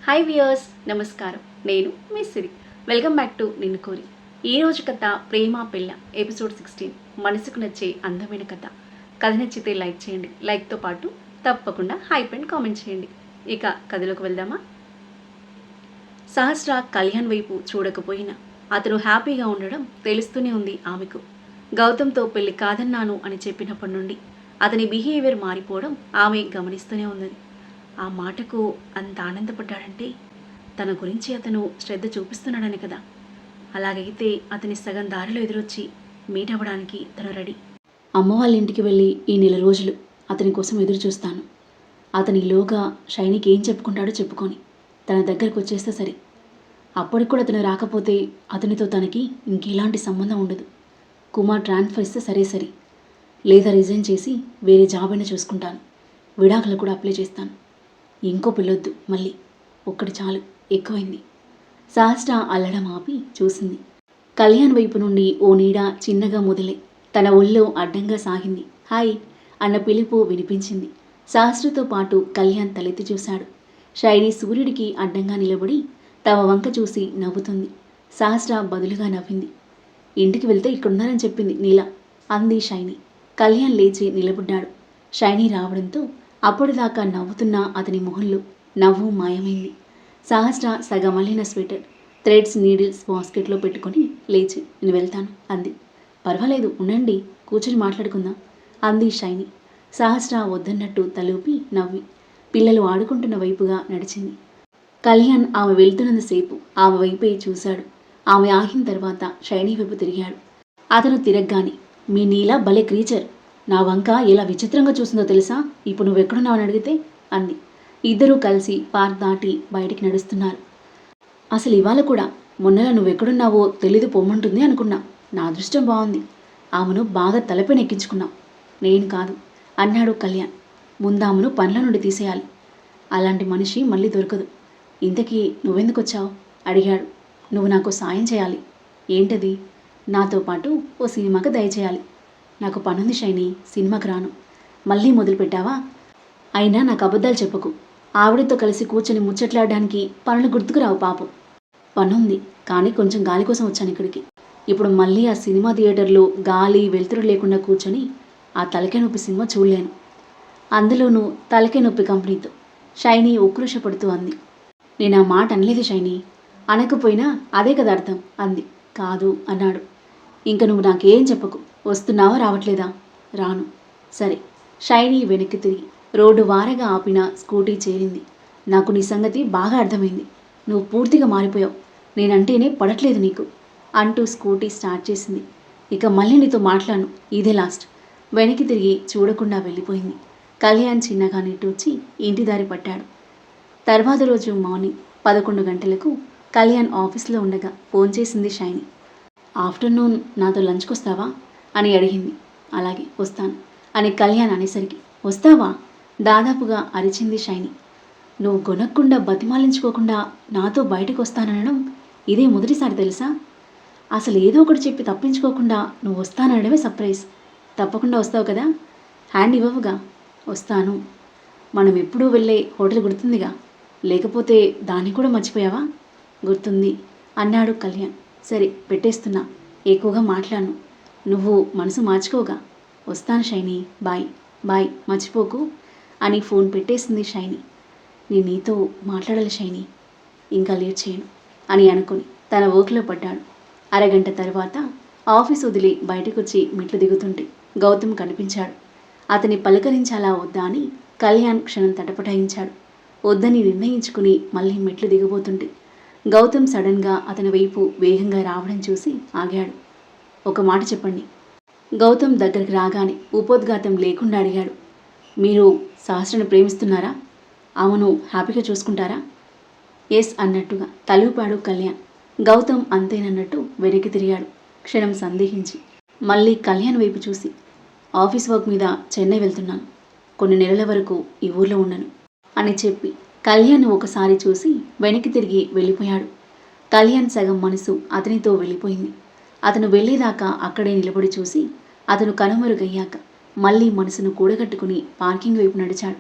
Hi viewers, నమస్కారం. నేను మీ సిరి. Welcome back to నిన్ను కోరి. ఈరోజు కథ ప్రేమ పెళ్ళ ఎపిసోడ్ 16. మనసుకు నచ్చే అందమైన కథ. కథ నచ్చితే లైక్ చేయండి. లైక్తో పాటు తప్పకుండా హైప్ అండ్ కామెంట్ చేయండి. ఇక కథలోకి వెళ్దామా? సహస్ర కళ్యాణ్ వైపు చూడకపోయినా అతను హ్యాపీగా ఉండడం తెలుస్తూనే ఉంది ఆమెకు. గౌతమ్తో పెళ్లి కాదన్నాను అని చెప్పినప్పటి నుండి అతని బిహేవియర్ మారిపోవడం ఆమె గమనిస్తూనే ఉన్నది. ఆ మాటకు అంత ఆనందపడ్డాడంటే తన గురించి అతను శ్రద్ధ చూపిస్తున్నాడని కదా. అలాగైతే అతని సగం దారిలో ఎదురొచ్చి మీట్ అవ్వడానికి తను రెడీ. అమ్మ వాళ్ళ ఇంటికి వెళ్ళి ఈ నెల రోజులు అతని కోసం ఎదురు చూస్తాను. అతని ఈలోగా షైనీకి ఏం చెప్పుకుంటాడో చెప్పుకొని తన దగ్గరకు వచ్చేస్తే సరే. అప్పటికి కూడా అతను రాకపోతే అతనితో తనకి ఇంకెలాంటి సంబంధం ఉండదు. కుమార్ ట్రాన్స్ఫర్ ఇస్తే సరే, లేదా రిజైన్ చేసి వేరే జాబ్ అయినా చూసుకుంటాను. విడాకులు కూడా అప్లై చేస్తాను. ఇంకో పిల్లొద్దు, మళ్ళీ ఒక్కటి చాలు, ఎక్కువైంది. సహస్ర అల్లడం ఆపి చూసింది. కళ్యాణ్ వైపు నుండి ఓ నీడ చిన్నగా మొదలై తన ఒళ్ళో అడ్డంగా సాగింది. హాయ్ అన్న పిలుపు వినిపించింది. సహస్రతో పాటు కళ్యాణ్ తలెత్తి చూశాడు. షైనీ సూర్యుడికి అడ్డంగా నిలబడి తమ వంక చూసి నవ్వుతుంది. సహస్ర బదులుగా నవ్వింది. ఇంటికి వెళ్తే ఇక్కడున్నారని చెప్పింది నీల, అంది షైనీ. కళ్యాణ్ లేచి నిలబడ్డాడు. షైనీ రావడంతో అప్పటిదాకా నవ్వుతున్న అతని మొహంలో నవ్వు మాయమైంది. సహస్ర సగమల్లిన స్వెటర్, థ్రెడ్స్, నీడిల్స్ బాస్కెట్లో పెట్టుకొని లేచి నేను వెళ్తాను అంది. పర్వాలేదు ఉండండి, కూర్చొని మాట్లాడుకుందాం అంది షైనీ. సహస్ర వద్దన్నట్టు తలూపి నవ్వి పిల్లలు ఆడుకుంటున్న వైపుగా నడిచింది. కళ్యాణ్ ఆమె వెళ్తున్నంతసేపు ఆమె వైపే చూశాడు. ఆమె ఆగిన తర్వాత షైనీ వైపు తిరిగాడు. అతను తిరగగానే మీ నీల భలే క్రీచర్, నా వంక ఎలా విచిత్రంగా చూసిందో తెలుసా, ఇప్పుడు నువ్వెక్కడున్నావని అడిగితే అంది. ఇద్దరూ కలిసి పార్క్ దాటి బయటికి నడుస్తున్నారు. అసలు ఇవాళ కూడా మొన్నలా నువ్వెక్కడున్నావో తెలీదు పొమ్మంటుంది అనుకున్నా. నా అదృష్టం బాగుంది, ఆమెను బాగా తలపైన ఎక్కించుకున్నావు. నేను కాదు అన్నాడు కళ్యాణ్. ముందామెను పనుల నుండి తీసేయాలి. అలాంటి మనిషి మళ్ళీ దొరకదు. ఇంతకీ నువ్వెందుకు వచ్చావు అడిగాడు. నువ్వు నాకు సాయం చేయాలి. ఏంటది? నాతో పాటు ఓ సినిమాకి దయచేయాలి. నాకు పనుంది షైనీ, సినిమాకి రాను. మళ్ళీ మొదలుపెట్టావా? అయినా నాకు అబద్ధాలు చెప్పకు. ఆవిడతో కలిసి కూర్చొని ముచ్చట్లాడడానికి పనులు గుర్తుకు రావు పాపం. పనుంది, కానీ కొంచెం గాలి కోసం వచ్చాను ఇక్కడికి. ఇప్పుడు మళ్ళీ ఆ సినిమా థియేటర్లో గాలి వెలుతురు లేకుండా కూర్చొని ఆ తలకే నొప్పి సినిమా చూడలేను. అందులోనూ తలకే నొప్పి కంపెనీతో షైనీ ఉక్రోషపడుతూ అంది. నేను ఆ మాట అనలేదు షైనీ. అనకపోయినా అదే కదా అర్థం అంది. కాదు అన్నాడు. ఇంక నువ్వు నాకేం చెప్పకు. వస్తున్నావా రావట్లేదా? రాను. సరే. షైనీ వెనక్కి తిరిగి రోడ్డు వారగా ఆపిన స్కూటీ చేరింది. నాకు నీ సంగతి బాగా అర్థమైంది. నువ్వు పూర్తిగా మారిపోయావు. నేనంటేనే పడట్లేదు నీకు అంటూ స్కూటీ స్టార్ట్ చేసింది. ఇక మళ్ళీ నీతో మాట్లాడను, ఇదే లాస్ట్. వెనక్కి తిరిగి చూడకుండా వెళ్ళిపోయింది. కళ్యాణ్ చిన్నగా నిట్టూర్చి ఇంటి దారి పట్టాడు. తర్వాత రోజు మార్నింగ్ 11 గంటలకు కళ్యాణ్ ఆఫీస్లో ఉండగా ఫోన్ చేసింది షైనీ. ఆఫ్టర్నూన్ నాతో లంచ్కి వస్తావా అని అడిగింది. అలాగే వస్తాను అని కళ్యాణ్ అనేసరికి వస్తావా దాదాపుగా అరిచింది షైనీ. నువ్వు గొనక్కుండా బతిమాలించుకోకుండా నాతో బయటకు వస్తాననడం ఇదే మొదటిసారి తెలుసా? అసలు ఏదో ఒకటి చెప్పి తప్పించుకోకుండా నువ్వు వస్తానడమే సర్ప్రైజ్. తప్పకుండా వస్తావు కదా? హ్యాండ్ ఇవ్వవుగా? వస్తాను. మనం ఎప్పుడూ వెళ్ళే హోటల్ గుర్తుందిగా, లేకపోతే దాన్ని కూడా మర్చిపోయావా? గుర్తుంది అన్నాడు కళ్యాణ్. సరే పెట్టేస్తున్నా, ఎక్కువగా మాట్లాడను. నువ్వు మనసు మార్చుకోగా. వస్తాను షైనీ, బాయ్ బాయ్, మర్చిపోకు అని ఫోన్ పెట్టేసింది షైనీ. నేను నీతో మాట్లాడాలి షైనీ, ఇంకా లేట్ చేయను అని అనుకుని తన వర్క్లో పడ్డాడు. అరగంట తర్వాత ఆఫీస్ వదిలి బయటకొచ్చి మెట్లు దిగుతుంటే గౌతమ్ కనిపించాడు. అతని పలకరించాలా వద్దా అని కళ్యాణ్ క్షణం తటపటాయించాడు. వద్దని నిర్ణయించుకుని మళ్ళీ మెట్లు దిగబోతుంటే గౌతమ్ సడన్గా అతని వైపు వేగంగా రావడం చూసి ఆగాడు. ఒక మాట చెప్పండి. గౌతమ్ దగ్గరికి రాగానే ఉపోద్ఘాతం లేకుండా అడిగాడు. మీరు సహస్రను ప్రేమిస్తున్నారా? ఆమెను హ్యాపీగా చూసుకుంటారా? ఎస్ అన్నట్టుగా తలూపాడు కళ్యాణ్. గౌతమ్ అంతేనన్నట్టు వెనక్కి తిరిగాడు. క్షణం సందేహించి మళ్ళీ కళ్యాణ్ వైపు చూసి ఆఫీస్ వర్క్ మీద చెన్నై వెళ్తున్నాను, కొన్ని నెలల వరకు ఈ ఊర్లో ఉండను అని చెప్పి కళ్యాణ్ ఒకసారి చూసి వెనక్కి తిరిగి వెళ్ళిపోయాడు. కళ్యాణ్ సగం మనసు అతనితో వెళ్ళిపోయింది. అతను వెళ్ళేదాకా అక్కడే నిలబడి చూసి అతను కనుమరుగయ్యాక మళ్ళీ మనసును కూడగట్టుకుని పార్కింగ్ వైపు నడిచాడు.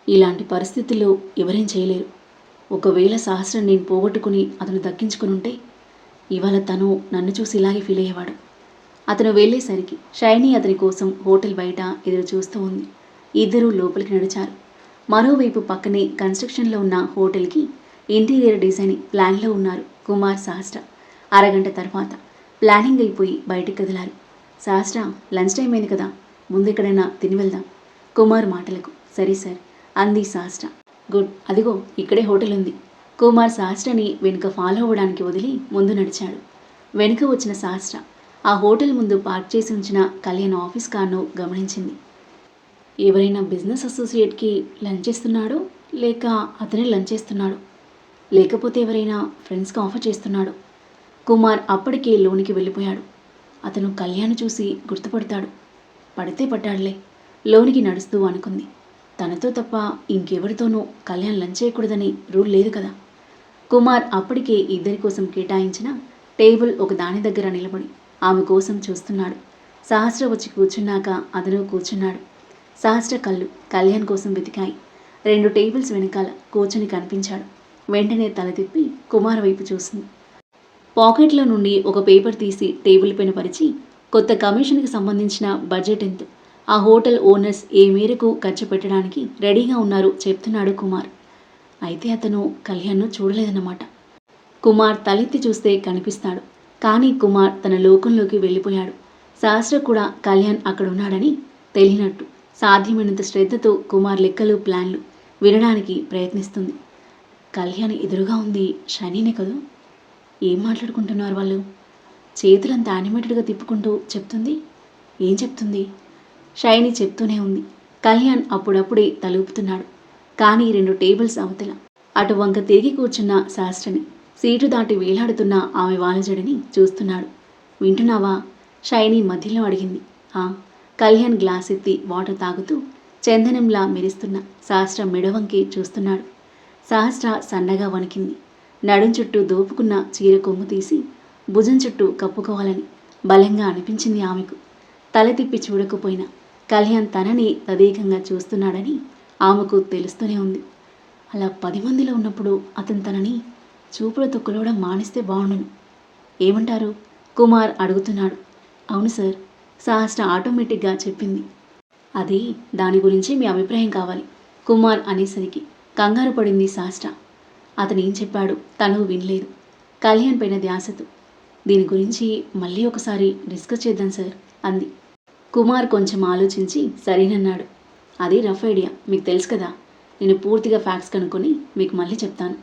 ఇలాంటి పరిస్థితుల్లో ఎవరేం చేయలేరు. ఒకవేళ సహస్రం నేను పోగొట్టుకుని అతను దక్కించుకుని ఉంటే ఇవాళ తను నన్ను చూసి ఇలాగే ఫీల్ అయ్యేవాడు. అతను వెళ్ళేసరికి షైనీ అతని కోసం హోటల్ బయట ఎదురు చూస్తూ ఉంది. ఇద్దరూ లోపలికి నడిచారు. మరోవైపు పక్కనే కన్స్ట్రక్షన్లో ఉన్న హోటల్కి ఇంటీరియర్ డిజైనింగ్ ప్లాన్లో ఉన్నారు కుమార్, సహస్ర. అరగంట తర్వాత ప్లానింగ్ అయిపోయి బయటికి కదిలారు. సహస్ర, లంచ్ టైం అయింది కదా, ముందు ఎక్కడైనా తిని వెళ్దాం. కుమార్ మాటలకు సరే సార్ అంది సహస్ర. గుడ్, అదిగో ఇక్కడే హోటల్ ఉంది. కుమార్ సహస్రని వెనుక ఫాలో అవ్వడానికి వదిలి ముందు నడిచాడు. వెనుక వచ్చిన సహస్ర ఆ హోటల్ ముందు పార్క్ చేసి ఉంచిన కళ్యాణ్ ఆఫీస్ కార్ను గమనించింది. ఎవరైనా బిజినెస్ అసోసియేట్కి లంచ్ చేస్తున్నాడో లేక అతనే లంచ్ చేస్తున్నాడు, లేకపోతే ఎవరైనా ఫ్రెండ్స్కి ఆఫర్ చేస్తున్నాడు. కుమార్ అప్పటికే లోనికి వెళ్ళిపోయాడు. అతను కళ్యాణ్ చూసి గుర్తుపడతాడు. పడితే పట్టాడులే, లోనికి నడుస్తూ అనుకుంది. తనతో తప్ప ఇంకెవరితోనూ కళ్యాణ్ లంచ్ చేయకూడదని రూల్ లేదు కదా. కుమార్ అప్పటికే ఇద్దరి కోసం కేటాయించిన టేబుల్ ఒక దాని దగ్గర నిలబడి ఆమె కోసం చూస్తున్నాడు. సహస్ర వచ్చి కూర్చున్నాక అతను కూర్చున్నాడు. సహస్ర కళ్ళు కళ్యాణ్ కోసం వెతికాయి. 2 టేబుల్స్ వెనకాల కూర్చుని కనిపించాడు. వెంటనే తల తిప్పి కుమార్ వైపు చూసింది. పాకెట్లో నుండి ఒక పేపర్ తీసి టేబుల్ పైన పరిచి కొత్త కమిషన్కి సంబంధించిన బడ్జెట్ ఎంత, ఆ హోటల్ ఓనర్స్ ఏ మేరకు ఖర్చు పెట్టడానికి రెడీగా ఉన్నారు చెప్తున్నాడు కుమార్. అయితే అతను కళ్యాణ్ను చూడలేదన్నమాట. కుమార్ తలెత్తి చూస్తే కనిపిస్తాడు. కానీ కుమార్ తన లోకంలోకి వెళ్ళిపోయాడు. సహస్ర కూడా కళ్యాణ్ అక్కడ ఉన్నాడని తెలియనట్టు సాధ్యమైనంత శ్రద్ధతో కుమార్ లెక్కలు, ప్లాన్లు వినడానికి ప్రయత్నిస్తుంది. కళ్యాణ్ ఎదురుగా ఉంది షైనీనే కదూ. ఏం మాట్లాడుకుంటున్నారు వాళ్ళు? చేతులంతా యానిమేటెడ్గా తిప్పుకుంటూ చెప్తుంది. ఏం చెప్తుంది? షైనీ చెప్తూనే ఉంది. కళ్యాణ్ అప్పుడప్పుడే తలూపుతున్నాడు. కానీ 2 టేబుల్స్ అవతల అటు వంక తిరిగి కూర్చున్న సహస్రని, సీటు దాటి వేలాడుతున్న ఆమె వాలజడిని చూస్తున్నాడు. వింటున్నావా? షైనీ మధ్యలో అడిగింది. కళ్యాణ్ గ్లాస్ ఎత్తి వాటర్ తాగుతూ చందనంలా మెరుస్తున్న సహస్ర మెడవంకి చూస్తున్నాడు. సహస్ర సన్నగా వణికింది. నడుం చుట్టూ దోపుకున్న చీర కొమ్ము తీసి భుజం చుట్టూ కప్పుకోవాలని బలంగా అనిపించింది ఆమెకు. తల తిప్పి చూడకపోయినా కళ్యాణ్ తనని తదేకంగా చూస్తున్నాడని ఆమెకు తెలుస్తూనే ఉంది. అలా 10 మందిలో ఉన్నప్పుడు అతను తనని చూపులతో కొలవడం మానేస్తే బాగుండును. ఏమంటారు? కుమార్ అడుగుతున్నాడు. అవును సార్, సహస్ర ఆటోమేటిక్గా చెప్పింది. అది దాని గురించి మీ అభిప్రాయం కావాలి. కుమార్ అనేసరికి కంగారు పడింది సహస్ర. అతను ఏం చెప్పాడు తను వినలేదు. కళ్యాణ్ పైన ధ్యాసతో దీని గురించి మళ్ళీ ఒకసారి డిస్కస్ చేద్దాం సార్ అంది. కుమార్ కొంచెం ఆలోచించి సరేనన్నాడు. అది రఫ్ ఐడియా, మీకు తెలుసు కదా. నేను పూర్తిగా ఫ్యాక్ట్స్ కనుక్కొని మీకు మళ్ళీ చెప్తాను.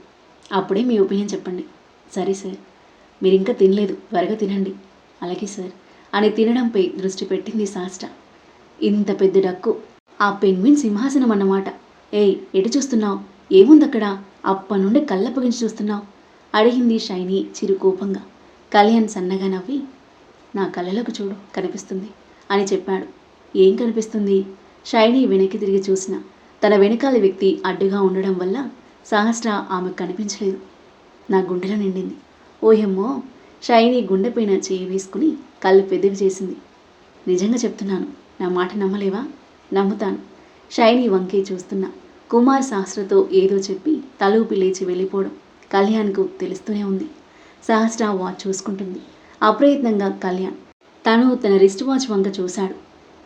అప్పుడే మీ ఒపీనియన్ చెప్పండి. సరే సార్, మీరు ఇంకా తినలేదు, త్వరగా తినండి. అలాగే సార్ అని తినడంపై దృష్టి పెట్టింది సహస్ర. ఇంత పెద్ద డక్కు, ఆ పెంగ్విన్ సింహాసనం అన్నమాట. ఏయ్, ఎటు చూస్తున్నావు? ఏముందక్కడ? అప్పటి నుండి కళ్ళప్పగించి చూస్తున్నావు అడిగింది షైనీ చిరు కోపంగా. కళ్యాణ్ సన్నగా నవ్వి, నా కళ్ళలోకి చూడు, కనిపిస్తుంది అని చెప్పాడు. ఏం కనిపిస్తుంది? షైనీ వెనక్కి తిరిగి చూసిన తన వెనకాల వ్యక్తి అడ్డుగా ఉండడం వల్ల సహస్ర ఆమెకు కనిపించలేదు. నా గుండెలో నిండింది. ఓయమ్మో! షైనీ గుండెపైన చేయి వేసుకుని కళ్ళు పెద్దవి చేసింది. నిజంగా చెప్తున్నాను, నా మాట నమ్మలేవా? నమ్ముతాను. షైనీ వంకే చూస్తున్నా కుమార్ సహస్రతో ఏదో చెప్పి తలూపి లేచి వెళ్ళిపోవడం కళ్యాణ్కు తెలుస్తూనే ఉంది. సహస్ర వాచ్ చూసుకుంటుంది. అప్రయత్నంగా కళ్యాణ్ తను తన రిస్ట్ వాచ్ వంక చూశాడు.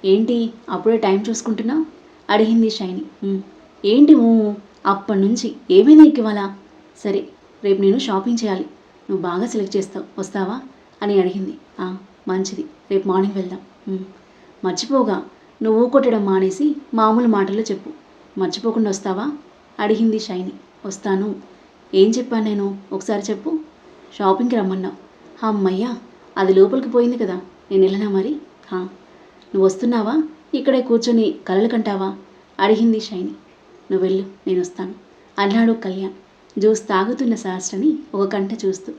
ఏంటి అప్పుడే టైం చూసుకుంటున్నావు అడిగింది షైనీ. ఏంటి అప్పటి నుంచి ఏమైనా ఇవ్వాలా? సరే, రేపు నేను షాపింగ్ చేయాలి, నువ్వు బాగా సెలెక్ట్ చేస్తావు, వస్తావా అని అడిగింది. మంచిది, రేపు మార్నింగ్ వెళ్దాం. మర్చిపోగా, నువ్వు కొట్టడం మానేసి మామూలు మాటల్లో చెప్పు. మర్చిపోకుండా వస్తావా అడిగింది షైనీ. వస్తాను. ఏం చెప్పాను నేను? ఒకసారి చెప్పు. షాపింగ్కి రమ్మన్నావు. అమ్మయ్యా, అది లోపలికి పోయింది కదా, నేను వెళ్ళనా మరి? నువ్వు వస్తున్నావా? ఇక్కడే కూర్చొని కలలు కంటావా అడిగింది షైనీ. నువ్వు వెళ్ళు, నేను వస్తాను అన్నాడు కళ్యాణ్ జ్యూస్ తాగుతున్న సహస్రని ఒక కంట చూస్తూ.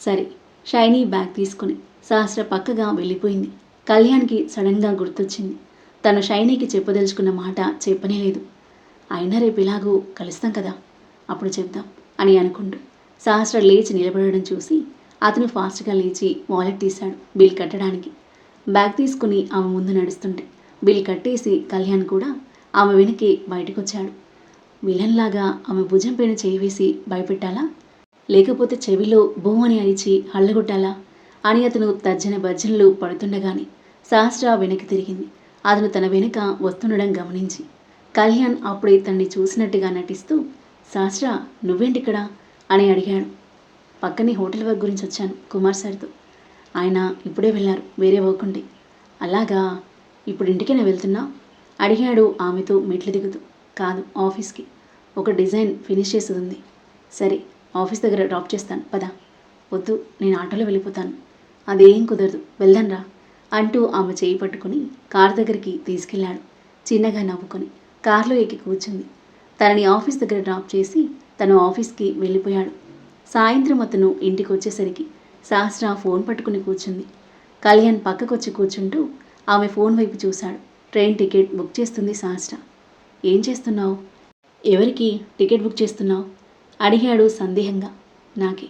సరే, షైనీ బ్యాగ్ తీసుకుని సహస్ర పక్కగా వెళ్ళిపోయింది. కళ్యాణ్కి సడన్గా గుర్తొచ్చింది. తను షైనీకి చెప్పదలుచుకున్న మాట చెప్పనే లేదు. అయినా రేపు ఇలాగూ కలుస్తాం కదా, అప్పుడు చెప్దాం అని అనుకుంటూ సహస్ర లేచి నిలబడడం చూసి అతను ఫాస్ట్గా లేచి వాలెట్ తీశాడు బిల్ కట్టడానికి. బ్యాగ్ తీసుకుని ఆమె ముందు నడుస్తుంటే బిల్ కట్టేసి కళ్యాణ్ కూడా ఆమె వెనక్కి బయటకు వచ్చాడు. విలన్లాగా ఆమె భుజం పైన చేయి వేసి భయపెట్టాలా, లేకపోతే చెవిలో బోమని అరిచి హళ్ళగొట్టాలా అని అతను తర్జన భర్జనలు పడుతుండగానే సహస్ర వెనక్కి తిరిగింది. అతను తన వెనుక వస్తుండడం గమనించి కళ్యాణ్ అప్పుడే తనని చూసినట్టుగా నటిస్తూ, సహస్ర నువ్వేంటిక్కడ అని అడిగాడు. పక్కనే హోటల్ వర్క్ గురించి వచ్చాను కుమార్ సార్తో. ఆయన ఇప్పుడే వెళ్ళారు వేరే వర్క్ ఉండి. అలాగా, ఇప్పుడు ఇంటికైనా వెళ్తున్నా అడిగాడు ఆమెతో మెట్లు దిగుతూ. కాదు, ఆఫీస్కి. ఒక డిజైన్ ఫినిష్ చేసేది ఉంది. సరే, ఆఫీస్ దగ్గర డ్రాప్ చేస్తాను పద. వద్దు, నేను ఆటోలో వెళ్ళిపోతాను. అదేం కుదరదు, వెళ్దాన్రా అంటూ ఆమె చేయి పట్టుకుని కార్ దగ్గరికి తీసుకెళ్లాడు. చిన్నగా నవ్వుకొని కార్లో ఎక్కి కూర్చుంది. తనని ఆఫీస్ దగ్గర డ్రాప్ చేసి తను ఆఫీస్కి వెళ్ళిపోయాడు. సాయంత్రం అతను ఇంటికి వచ్చేసరికి సహస్ర ఫోన్ పట్టుకుని కూర్చుంది. కళ్యాణ్ పక్కకొచ్చి కూర్చుంటూ ఆమె ఫోన్ వైపు చూశాడు. ట్రైన్ టికెట్ బుక్ చేస్తుంది సహస్ర. ఏం చేస్తున్నావు? ఎవరికి టికెట్ బుక్ చేస్తున్నావు అడిగాడు సందేహంగా. నాకే,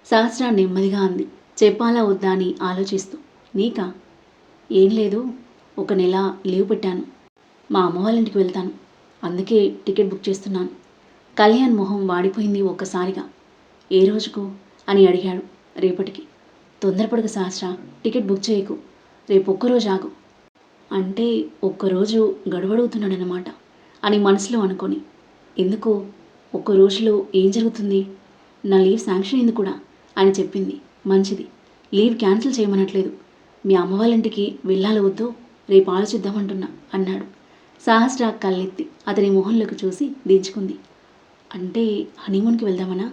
సహస్ర నెమ్మదిగా అంది, చెప్పాలా వద్దా అని ఆలోచిస్తూ. నీకా? ఏం లేదు, ఒక నెల లీవ్ పెట్టాను. మా అమ్మ వాళ్ళ ఇంటికి వెళ్తాను, అందుకే టికెట్ బుక్ చేస్తున్నాను. కళ్యాణ్ మొహం వాడిపోయింది ఒక్కసారిగా. ఏ రోజుకు అని అడిగాడు. రేపటికి. తొందరపడక సహస్ర, టికెట్ బుక్ చేయకు, రేపు ఒక్కరోజు ఆగు. అంటే ఒక్కరోజు గడువడుగుతున్నాడనమాట అని మనసులో అనుకొని. ఎందుకు? ఒక్క రోజులో ఏం జరుగుతుంది? నా లీవ్ శాంక్షన్ అయింది కూడా అని చెప్పింది. మంచిది, లీవ్ క్యాన్సిల్ చేయమనట్లేదు. మీ అమ్మ వాళ్ళ ఇంటికి వెళ్ళాలి వద్దు రేపు ఆలోచిద్దామంటున్నా అన్నాడు. సహస్ర కళ్ళెత్తి అతని మొహంలోకి చూసి దించుకుంది. అంటే హనీమూన్కి వెళ్దామనా?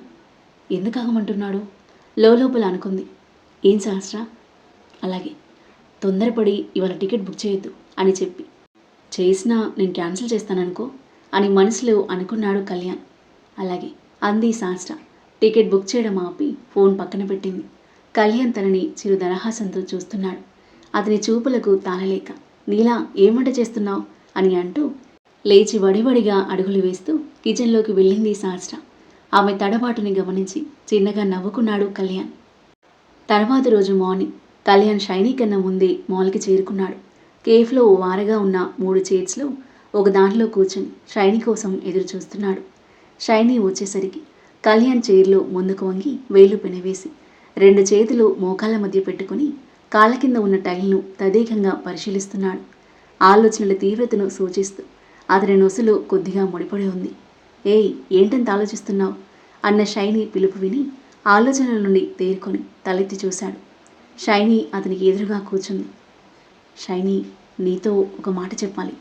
ఎందుకు ఆగమంటున్నాడు లోపల అనుకుంది. ఏం సహస్ర? అలాగే, తొందరపడి ఇవాళ టికెట్ బుక్ చేయొద్దు అని చెప్పి. చేసినా నేను క్యాన్సిల్ చేస్తాననుకో అని మనసులో అనుకున్నాడు కళ్యాణ్. అలాగే అంది సహస్ర. టికెట్ బుక్ చేయడం ఆపి ఫోన్ పక్కన పెట్టింది. కళ్యాణ్ తనని చిరు దరహాసంతో చూస్తున్నాడు. అతని చూపులకు తాళలేక, నీలా ఏమంట చేస్తున్నావు అని అంటూ లేచి వడివడిగా అడుగులు వేస్తూ కిచెన్లోకి వెళ్ళింది సహస్ర. ఆమె తడబాటుని గమనించి చిన్నగా నవ్వుకున్నాడు కళ్యాణ్. తర్వాత రోజు మార్నింగ్ కళ్యాణ్ షైనీ కన్నా ముందే మాల్కి చేరుకున్నాడు. కేఫ్లో వారగా ఉన్న 3 చైర్స్లో ఒక దాంట్లో కూర్చొని షైనీ కోసం ఎదురు చూస్తున్నాడు. షైనీ వచ్చేసరికి కళ్యాణ్ చైర్లో ముందుకు వంగి వేలు పెనవేసి 2 చేతులు మోకాళ్ళ మధ్య పెట్టుకుని కాళ్ళ కింద ఉన్న టైల్ను తదేకంగా పరిశీలిస్తున్నాడు. ఆలోచనల తీవ్రతను సూచిస్తూ అతని నొసలు కొద్దిగా ముడిపడి ఉంది. ఏయ్, ఏంటంత ఆలోచిస్తున్నావు అన్న షైనీ పిలుపు విని ఆలోచనల నుండి తేరుకొని తలెత్తి చూశాడు. షైనీ అతనికి ఎదురుగా కూర్చుంది. షైనీ, నీతో ఒక మాట చెప్పాలి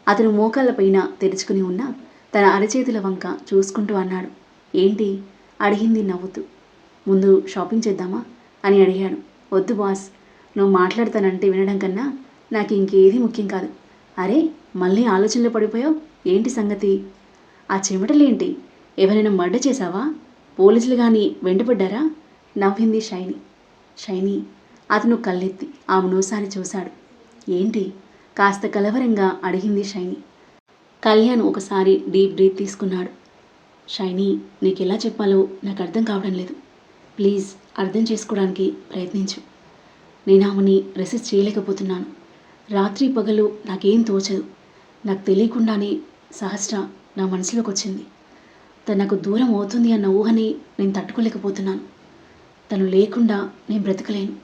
అతను మోకాళ్ళపైన తెరుచుకుని ఉన్న తన అరచేతుల వంక చూసుకుంటూ అన్నాడు. ఏంటి అడిగింది నవ్వుతూ. ముందు షాపింగ్ చేద్దామా అని అడిగాడు. వద్దు బాస్, నువ్వు మాట్లాడతానంటే వినడం కన్నా నాకు ఇంకేది ముఖ్యం కాదు. అరే, మళ్ళీ ఆలోచనలో పడిపోయావు, ఏంటి సంగతి? ఆ చెమటలేంటి? ఎవరైనా మర్డర్ చేశావా? పోలీసులు కానీ వెంటపడ్డారా నవ్వింది షైనీ. షైనీ అతను కళ్ళెత్తి ఆమెనోసారి చూశాడు. ఏంటి కాస్త కలవరంగా అడిగింది షైనీ. కళ్యాణ్ ఒకసారి డీప్ బ్రీత్ తీసుకున్నాడు. షైనీ, నీకు ఎలా చెప్పాలో నాకు అర్థం కావడం లేదు. ప్లీజ్ అర్థం చేసుకోవడానికి ప్రయత్నించు. నేను ఆమెని రెసిస్ట్ చేయలేకపోతున్నాను. రాత్రి పగలు నాకేం తోచదు. నాకు తెలియకుండానే సహస్ర నా మనసులోకి వచ్చింది. తను నాకు దూరం అవుతుంది అన్న ఊహని నేను తట్టుకోలేకపోతున్నాను. తను లేకుండా నేను బ్రతకలేను.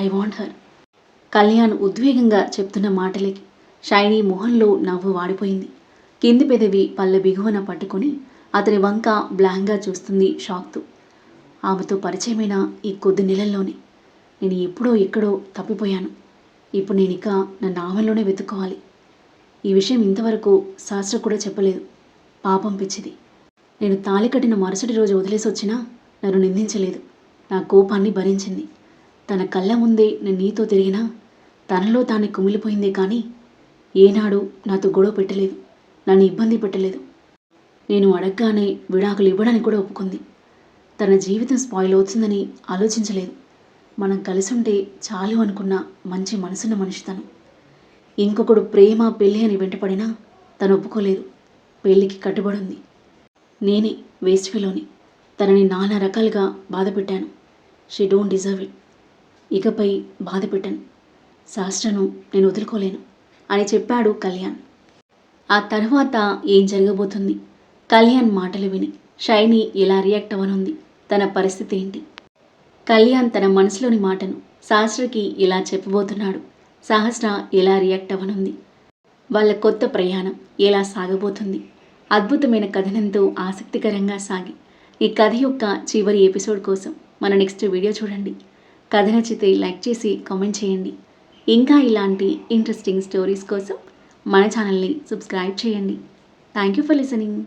I want her. కళ్యాణ్ ఉద్వేగంగా చెప్తున్న మాటలకి షైనీ మొహంలో నవ్వు వాడిపోయింది. కింది పెదవి పళ్ళ బిగువన పట్టుకుని అతని వంక బ్లాంక్గా చూస్తుంది షాక్తో. ఆమెతో పరిచయమైన ఈ కొద్ది నెలల్లోనే నేను ఎప్పుడో ఎక్కడో తప్పిపోయాను. ఇప్పుడు నేను ఇక నన్ను ఆమెలోనే వెతుక్కోవాలి. ఈ విషయం ఇంతవరకు సహస్ర కూడా చెప్పలేదు. పాపం పిచ్చిది. నేను తాళి కట్టిన మరుసటి రోజు వదిలేసి వచ్చినా నన్ను నిందించలేదు. నా కోపాన్ని భరించింది. తన కళ్ళ ముందే నేను నీతో తిరిగినా తనలో తానే కుమిలిపోయిందే కానీ ఏనాడు నాతో గొడవ పెట్టలేదు, నన్ను ఇబ్బంది పెట్టలేదు. నేను అడగగానే విడాకులు ఇవ్వడానికి కూడా ఒప్పుకుంది. తన జీవితం స్పాయిల్ అవుతుందని ఆలోచించలేదు. మనం కలిసి ఉంటే చాలు అనుకున్న మంచి మనసున్న మనిషి తను. ఇంకొకడు ప్రేమ పెళ్ళి అని వెంటపడినా తను ఒప్పుకోలేదు. పెళ్ళికి కట్టుబడింది. నేనే వేస్ట్ ఫెలోని. తనని నానా రకాలుగా బాధ పెట్టాను. She don't deserve it. ఇకపై బాధ పెట్టాను. సహస్రను నేను వదులుకోలేను అని చెప్పాడు కళ్యాణ్. ఆ తర్వాత ఏం జరగబోతుంది? కళ్యాణ్ మాటలు విని షైని ఎలా రియాక్ట్ అవ్వనుంది, తన పరిస్థితి ఏంటి? కళ్యాణ్ తన మనసులోని మాటను సహస్రకి ఎలా చెప్పబోతున్నాడు, సహస్ర ఎలా రియాక్ట్ అవ్వనుంది, వాళ్ళ కొత్త ప్రయాణం ఎలా సాగబోతుంది? అద్భుతమైన కథనంతో ఆసక్తికరంగా సాగి ఈ కథ యొక్క చివరి ఎపిసోడ్ కోసం మన నెక్స్ట్ వీడియో చూడండి. కథ నచ్చితే లైక్ చేసి కామెంట్ చేయండి. ఇంకా ఇలాంటి ఇంట్రెస్టింగ్ స్టోరీస్ కోసం మన ఛానల్ని సబ్స్క్రైబ్ చేయండి. Thank you for listening.